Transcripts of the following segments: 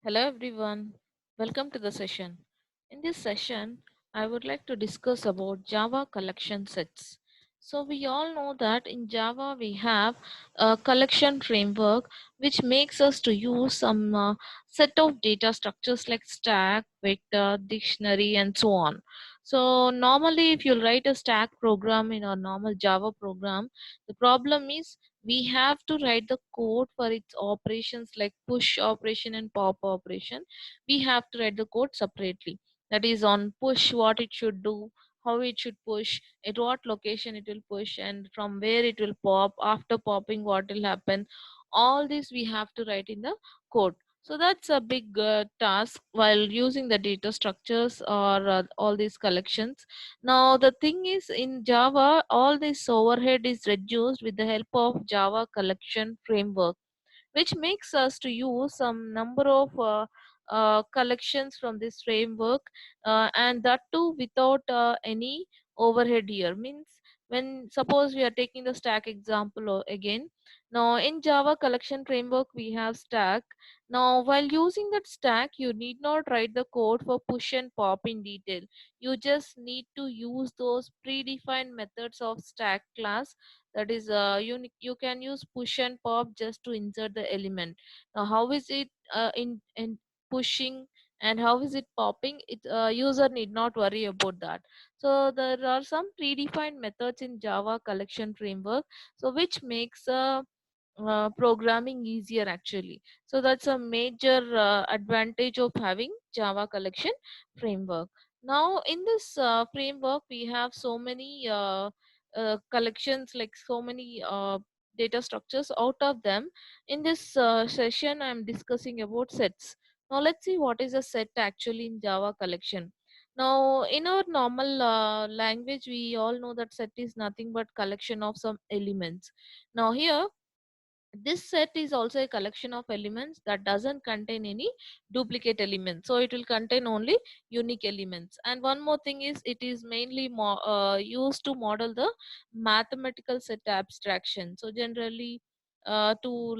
Hello everyone, welcome to the session. In this session, I would like to discuss about Java collection sets. So we all know that in Java we have a collection framework which makes us to use some set of data structures like stack, vector, dictionary and so on. So normally if you write a stack program in a normal Java program, the problem is we have to write the code for its operations like push operation and pop operation. We have to write the code separately. That is on push what it should do, how it should push, at what location it will push, and from where it will pop. After popping, what will happen. All this we have to write in the code. So that's a big task while using the data structures or all these collections. Now, the thing is, in Java, all this overhead is reduced with the help of Java collection framework, which makes us to use some number of collections from this framework, and that too without any overhead here. Means when suppose we are taking the stack example again. Now in Java collection framework we have stack. Now while using that stack, you need not write the code for push and pop in detail. You just need to use those predefined methods of stack class. That is you can use push and pop just to insert the element. Now how is it in pushing and how is it popping, it user need not worry about that. So there are some predefined methods in Java collection framework, so which makes programming easier actually. So that's a major advantage of having Java collection framework. Now in this framework we have so many collections, like so many data structures. Out of them, in this session I'm discussing about sets. Now let's see what is a set actually in Java collection. Now in our normal language we all know that set is nothing but collection of some elements. Now here this set is also a collection of elements that doesn't contain any duplicate elements, so it will contain only unique elements. And one more thing is it is mainly used to model the mathematical set abstraction. So generally to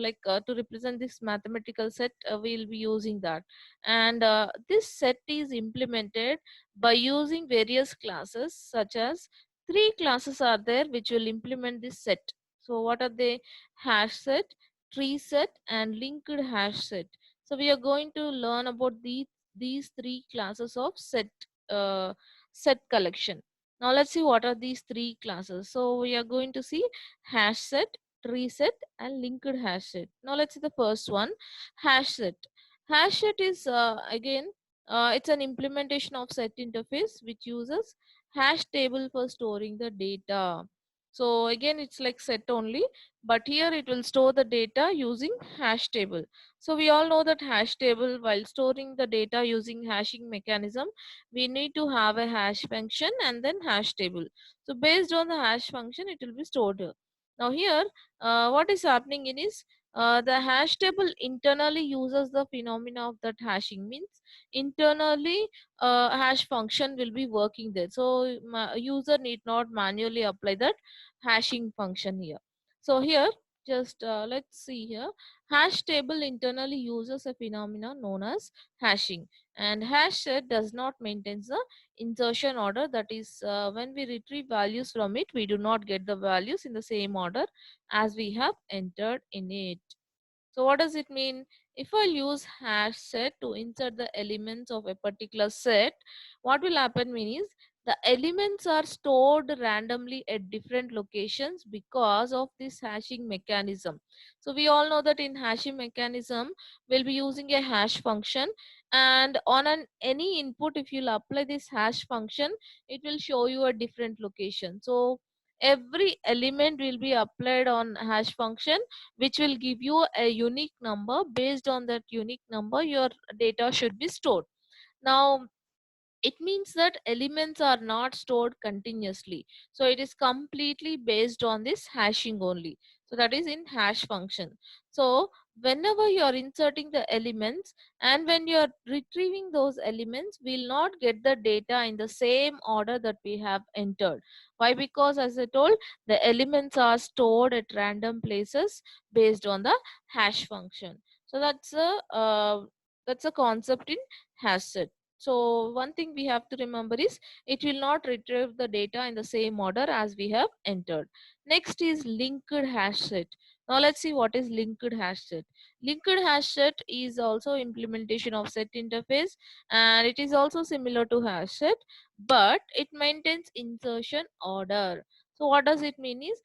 represent this mathematical set, we'll be using that. And this set is implemented by using various classes, such as three classes are there which will implement this set. So what are they? Hash set, tree set and linked hash set. So we are going to learn about these three classes of uh, set collection. Now let's see what are these three classes. So we are going to see hash set, tree set and linked hash set. Now let's see the first one, hash set. Hash set is again it's an implementation of set interface which uses hash table for storing the data. So again it's like set only, but here it will store the data using hash table. So we all know that hash table, while storing the data using hashing mechanism, we need to have a hash function and then hash table. So based on the hash function it will be stored here. Now here what is happening in is the hash table internally uses the phenomena of that hashing. Means internally hash function will be working there, so user need not manually apply that hashing function here. So here, just let's see here. Hash table internally uses a phenomenon known as hashing, and hash set does not maintain the insertion order. That is, when we retrieve values from it, we do not get the values in the same order as we have entered in it. So what does it mean? If I use hash set to insert the elements of a particular set, what will happen means the elements are stored randomly at different locations because of this hashing mechanism. So we all know that in hashing mechanism, we'll be using a hash function, and on any input, if you'll apply this hash function, it will show you a different location. So every element will be applied on hash function, which will give you a unique number. Based on that unique number, your data should be stored. Now it means that elements are not stored continuously, so it is completely based on this hashing only. So that is in hash function. So whenever you are inserting the elements and when you are retrieving those elements, we'll not get the data in the same order that we have entered. Why? Because as I told, the elements are stored at random places based on the hash function. So that's a That's a concept in hash set. So one thing we have to remember is it will not retrieve the data in the same order as we have entered. Next is linked hash set. Now let's see what is linked hash set. Linked hash set is also implementation of set interface, and it is also similar to hash set, but it maintains insertion order. So what does it mean is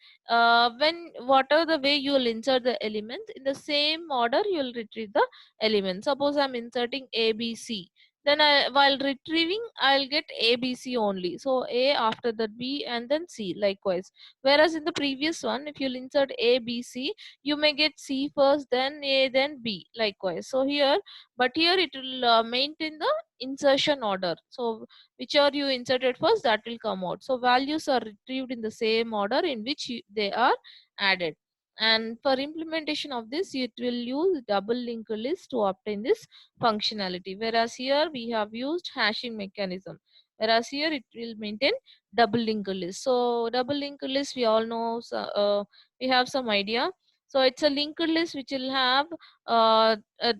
when whatever the way you will insert the elements in the same order, you will retrieve the element. Suppose I'm inserting ABC. Then while retrieving, I'll get ABC only. So A after that B and then C likewise. Whereas in the previous one, if you'll insert A, B, C, you may get C first, then A, then B likewise. So here, but here it will maintain the insertion order. So whichever you inserted first, that will come out. So values are retrieved in the same order in which they are added. And for implementation of this, it will use double linked list to obtain this functionality, whereas here we have used hashing mechanism, whereas here it will maintain double linked list. So double linked list, we all know, so, we have some idea. So it's a linked list which will have uh, at,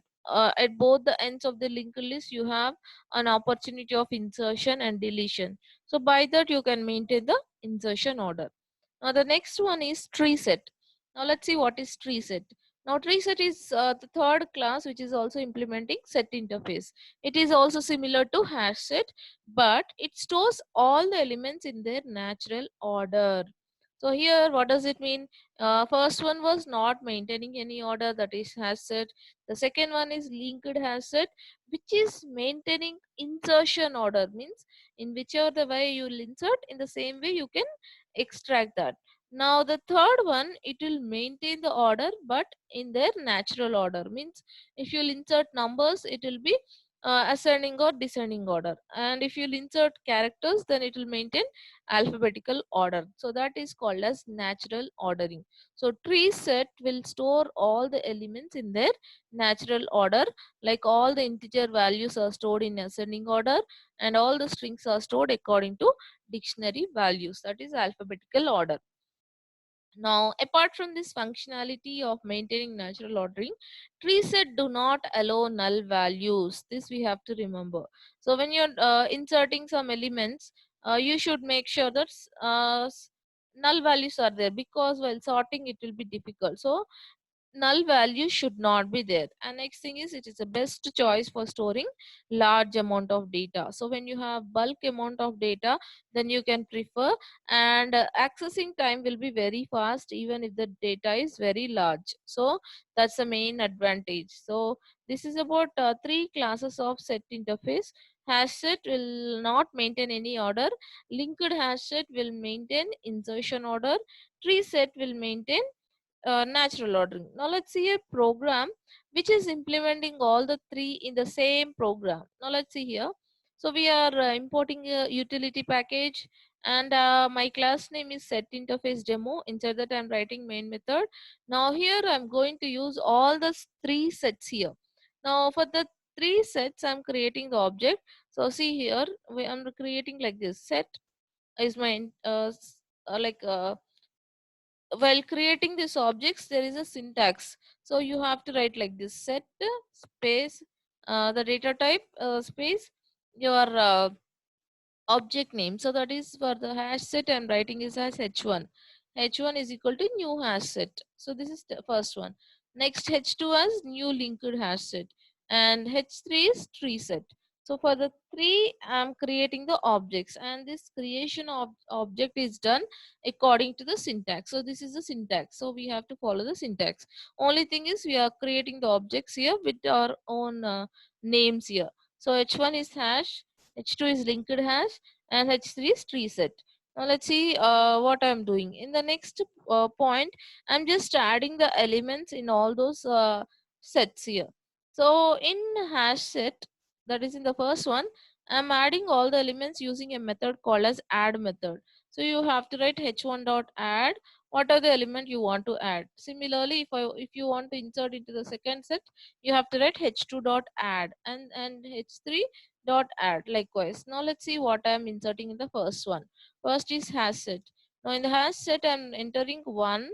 at both the ends of the linked list you have an opportunity of insertion and deletion. So by that you can maintain the insertion order. Now the next one is tree set. Now let's see what is tree set. Now tree set is the third class which is also implementing set interface. It is also similar to hash set, but it stores all the elements in their natural order. So here what does it mean? First one was not maintaining any order, that is hash set. The second one is linked hash set, which is maintaining insertion order, means in whichever the way you will insert, in the same way you can extract that. Now the third one, it will maintain the order but in their natural order, means if you'll insert numbers, it will be ascending or descending order, and if you'll insert characters, then it will maintain alphabetical order. So that is called as natural ordering. So tree set will store all the elements in their natural order, like all the integer values are stored in ascending order and all the strings are stored according to dictionary values, that is alphabetical order. Now, apart from this functionality of maintaining natural ordering, tree set do not allow null values. This we have to remember. So when you're inserting some elements, you should make sure that null values are there, because while sorting it will be difficult. So null values should not be there. And next thing is, it is the best choice for storing large amount of data. So when you have bulk amount of data, then you can prefer, and accessing time will be very fast even if the data is very large. So that's the main advantage. So this is about three classes of set interface. Hash set will not maintain any order. Linked hash set will maintain insertion order. Tree set will maintain natural ordering. Now let's see a program which is implementing all the three in the same program. Now let's see here. So we are importing a utility package, and my class name is set interface demo. Inside that I'm writing main method. Now here I'm going to use all the three sets here. Now for the three sets I'm creating the object. So see here, I'm creating like this. Set is my like while creating these objects, there is a syntax. So you have to write like this: set space the data type space your object name. So that is for the hash set I'm writing is as h1. H1 is equal to new hash set. So this is the first one. Next, h2 as new linked hash set, and h3 is tree set. So for the three, I'm creating the objects, and this creation of object is done according to the syntax. So this is the syntax. So we have to follow the syntax. Only thing is we are creating the objects here with our own names here. So h1 is hash, h2 is linked hash, and h3 is tree set. Now let's see what I'm doing. In the next point, I'm just adding the elements in all those sets here. So in hash set, that is in the first one, I'm adding all the elements using a method called as add method. So you have to write h1 dot add what are the element you want to add. Similarly, if you want to insert into the second set, you have to write h2 dot add, and h3 dot add likewise. Now let's see what I'm inserting in the first one. First is hash set. Now in the hash set I'm entering 1,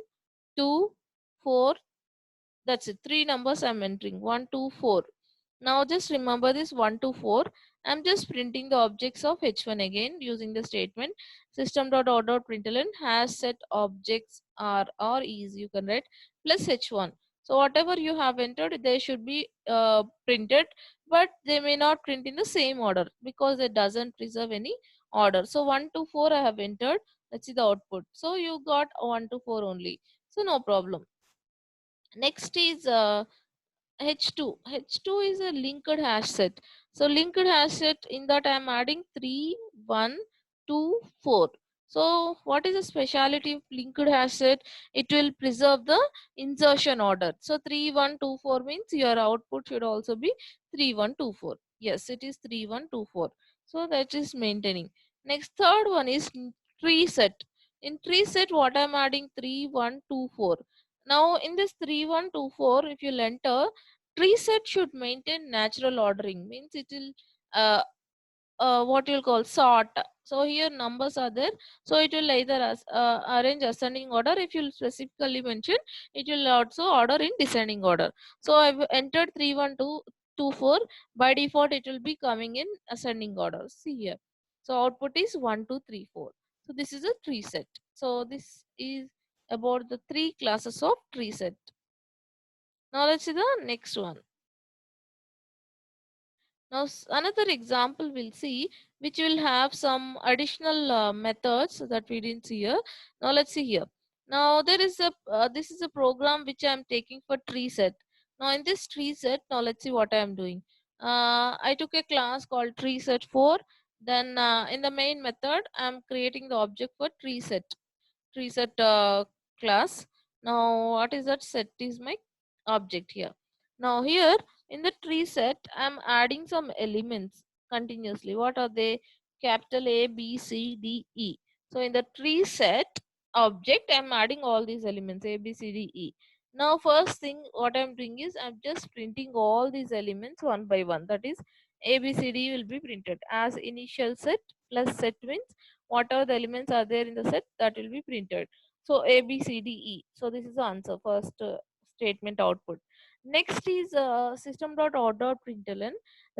2, 4. That's it. Three numbers I'm entering: 1, 2, 4. Now just remember this 1 to 4. I'm just printing the objects of h1 again using the statement system.out.println has set objects are or is, you can write, plus h1. So whatever you have entered, they should be printed, but they may not print in the same order because it doesn't preserve any order. So 1 to 4 I have entered. Let's see the output. So you got 1 to 4 only. So no problem. Next is H2. H2 is a linked hash set. So linked hash set, in that I am adding 3, 1, 2, 4. So what is the speciality of linked hash set? It will preserve the insertion order. So 3, 1, 2, 4 means your output should also be 3, 1, 2, 4. Yes, it is 3, 1, 2, 4. So that is maintaining. Next, third one is tree set. In tree set, what I am adding 3, 1, 2, 4. Now in this 3, 1, 2, 4, if you'll enter, tree set should maintain natural ordering, means it will uh, what you'll call sort. So here numbers are there, so it will either arrange ascending order. If you'll specifically mention, it will also order in descending order. So I've entered 3, 1, 2, 2, 4. By default it will be coming in ascending order. See here, so output is 1, 2, 3, 4. So this is a tree set. So this is about the three classes of tree set. Now let's see the next one. Now, another example we'll see, which will have some additional methods that we didn't see here. Now, let's see here. Now, there is a this is a program which I am taking for tree set. Now, in this tree set, now let's see what I am doing. I took a class called tree set 4. Then, in the main method, I am creating the object for tree set class. Now, what is that set is my object here. Now, here in the tree set, I'm adding some elements continuously. What are they? Capital A, B, C, D, E. So, in the tree set object, I'm adding all these elements A, B, C, D, E. Now, first thing what I'm doing is I'm just printing all these elements one by one. That is, A, B, C, D will be printed as initial set plus set means whatever the elements are there in the set, that will be printed. So A, B, C, D, E. So this is the answer, first statement output. Next is system.out.println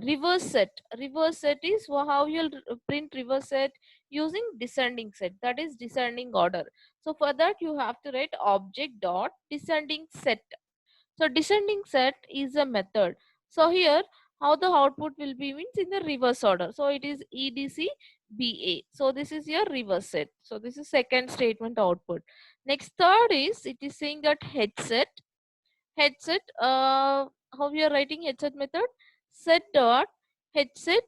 reverse set. Reverse set is how you'll print reverse set using descending set, that is descending order. So for that you have to write object dot descending set. So descending set is a method. So here how the output will be means in the reverse order. So it is EDC BA. So this is your reverse set. So this is second statement output. Next, third is it is saying that headset. Headset, how we are writing headset method? Set dot headset,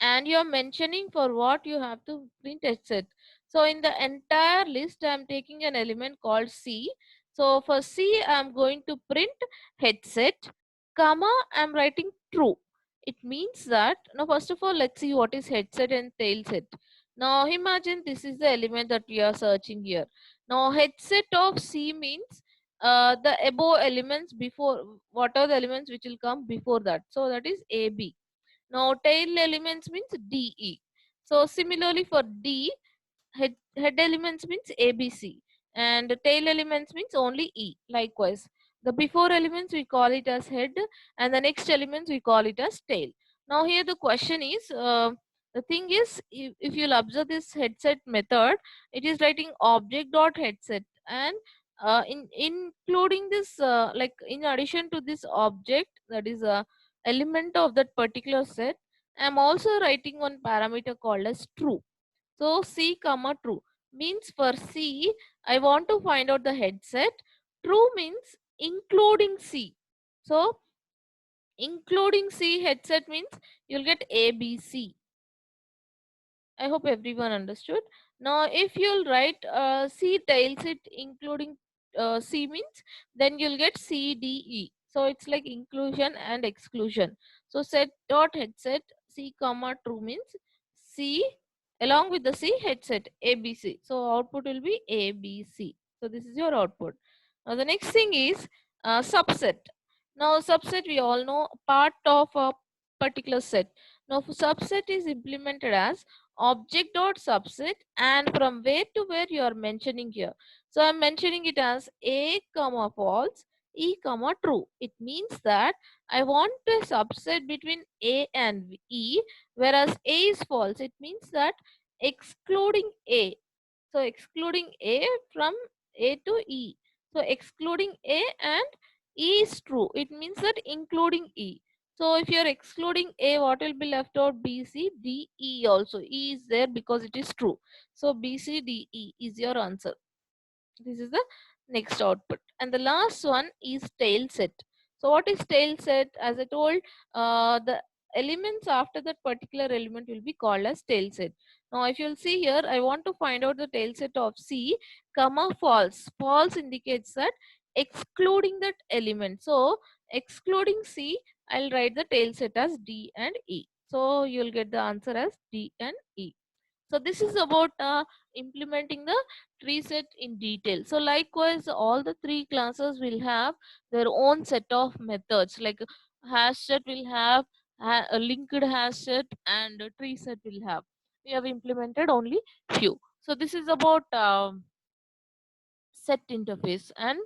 and you're mentioning for what you have to print headset. So in the entire list I'm taking an element called C. So for C I'm going to print headset, comma, I'm writing true. It means that, now first of all let's see what is headset and tail set. Now imagine this is the element that we are searching here. Now headset of C means the above elements before, what are the elements which will come before that, so that is AB. Now tail elements means DE. So similarly for D, head elements means ABC, and tail elements means only E. Likewise, the before elements we call it as head, and the next elements we call it as tail. Now here the question is, the thing is, if you'll observe this headset method, it is writing object dot headset, and including this, like in addition to this object, that is a element of that particular set, I'm also writing one parameter called as true. So C comma true means for C, I want to find out the headset. True means including C. So including C headset means you'll get ABC. I hope everyone understood. Now, if you'll write C tails it including C means, then you'll get CDE. So it's like inclusion and exclusion. So set dot headset C comma true means C along with the C headset ABC. So output will be ABC. So this is your output. Now the next thing is subset. Now subset we all know part of a particular set. Now subset is implemented as object dot subset, and from where to where you are mentioning here. So I'm mentioning it as A comma false, E comma true. It means that I want a subset between A and E, whereas A is false. It means that excluding A. So excluding A from A to E. So excluding A and E is true. It means that including E. So if you're excluding A, what will be left out? B, C, D, E also. E is there because it is true. So B, C, D, E is your answer. This is the next output. And the last one is tail set. So what is tail set? As I told, the elements after that particular element will be called as tail set. Now if you'll see here, I want to find out the tail set of C, comma false. False indicates that excluding that element. So excluding C, I'll write the tail set as D and E. So you'll get the answer as D and E. So this is about implementing the tree set in detail. So likewise, all the three classes will have their own set of methods. Like hash set will have a linked hash set, and a tree set will have. We have implemented only few. So this is about set interface and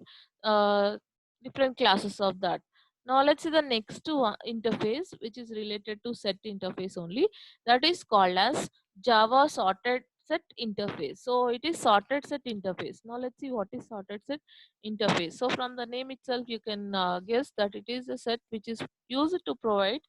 uh, different classes of that. Now let's see the next one interface, which is related to set interface only. That is called as Java sorted set interface. So it is sorted set interface. Now let's see what is sorted set interface. So from the name itself, you can guess that it is a set which is used to provide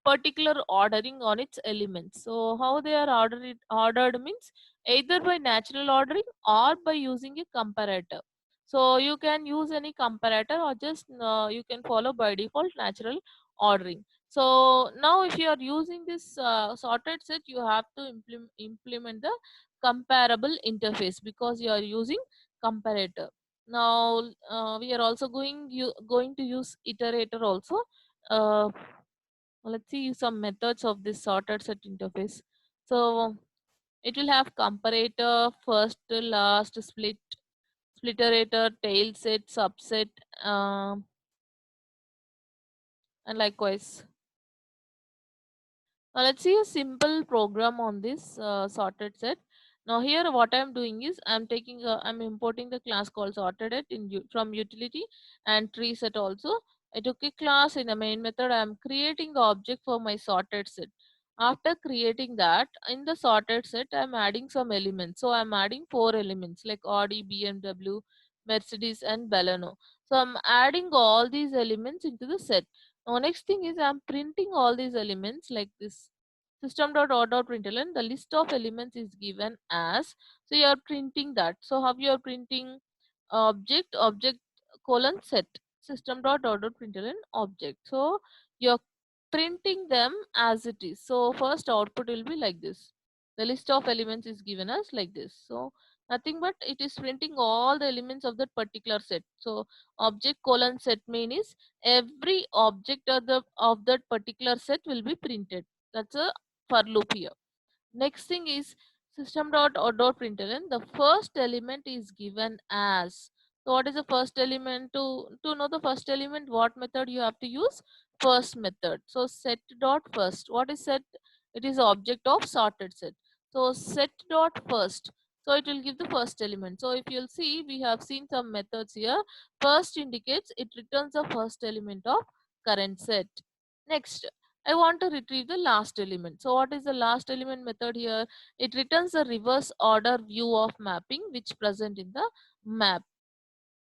particular ordering on its elements. So how they are ordered means either by natural ordering or by using a comparator. So you can use any comparator, or just you can follow by default natural ordering. So now if you are using this sorted set, you have to implement the comparable interface because you are using comparator. Now we are also going to use iterator also. uh, let's see some methods of this sorted set interface. So it will have comparator, first, last, splitterator, tail set, subset, and likewise. Now let's see a simple program on this sorted set. Now here what I'm doing is I'm importing the class called sorted set from utility and tree set also. I took a class in the main method. I'm creating the object for my sorted set. After creating that, in the sorted set, I'm adding some elements. So I'm adding four elements like Audi, BMW, Mercedes, and Baleno. So I'm adding all these elements into the set. Now next thing is I'm printing all these elements like this. System.out.println, the list of elements is given as, so you are printing that. So how you are printing? Object colon set, system.out.println object. So you're printing them as it is. So first output will be like this. The list of elements is given as like this. So nothing but it is printing all the elements of that particular set. So object colon set means every object of that particular set will be printed. That's a for loop here. Next thing is system.out.println. The first element is given as. So what is the first element? To know the first element, what method you have to use? First method. So set dot first. What is set? It is object of sorted set. So set dot first. So it will give the first element. So if you'll see, we have seen some methods here. First indicates it returns the first element of current set. Next, I want to retrieve the last element. So what is the last element method here? It returns the reverse order view of mapping which present in the map.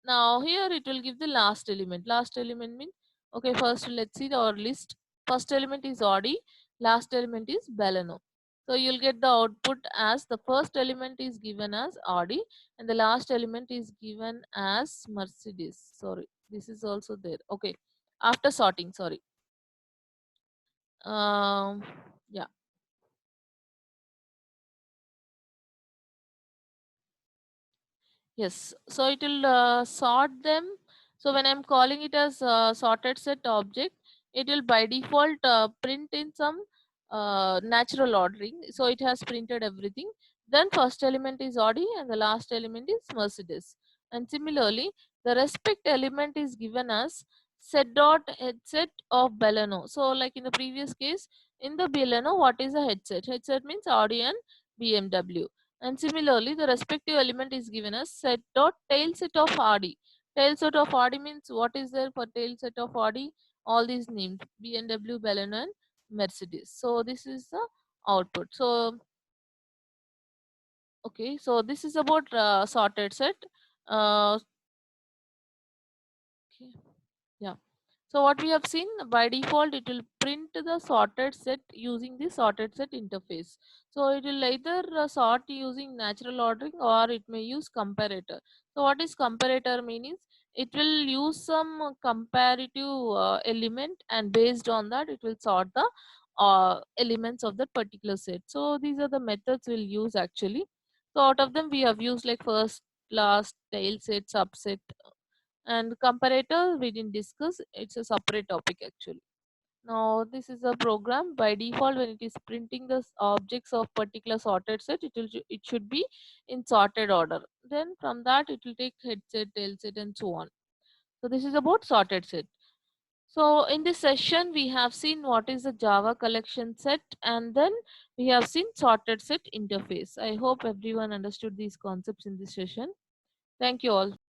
Now here it will give the last element. Last element means, okay, first let's see our list. First element is Audi, last element is Baleno. So you'll get the output as the first element is given as Audi and the last element is given as Mercedes. Sorry, this is also there. Okay, after sorting, sorry. Yeah. Yes, so it will sort them. So when I'm calling it as sorted set object, it will by default print in some natural ordering. So it has printed everything. Then first element is Audi and the last element is Mercedes. And similarly, the respect element is given as set dot headset of Baleno. So like in the previous case, in the Baleno, what is a headset? Headset means Audi and BMW. And similarly, the respective element is given as set dot tail set of RD. Tail set of RD means what is there for tail set of RD? all these names: BMW, Baleno, and Mercedes. So this is the output. So okay, so this is about sorted set. Okay. Yeah. So what we have seen, by default it will print the sorted set using the sorted set interface. So it will either sort using natural ordering or it may use comparator. So what is comparator means? It will use some comparative element, and based on that it will sort the elements of that particular set. So these are the methods we'll use actually. So out of them we have used like first, last, tail set, subset, and comparator we didn't discuss. It's a separate topic actually. Now this is a program. By default, when it is printing the objects of particular sorted set, it should be in sorted order. Then from that it will take head set, tail set, and so on. So this is about sorted set. So in this session we have seen what is the Java collection set, and then we have seen sorted set interface. I hope everyone understood these concepts in this session. Thank you all.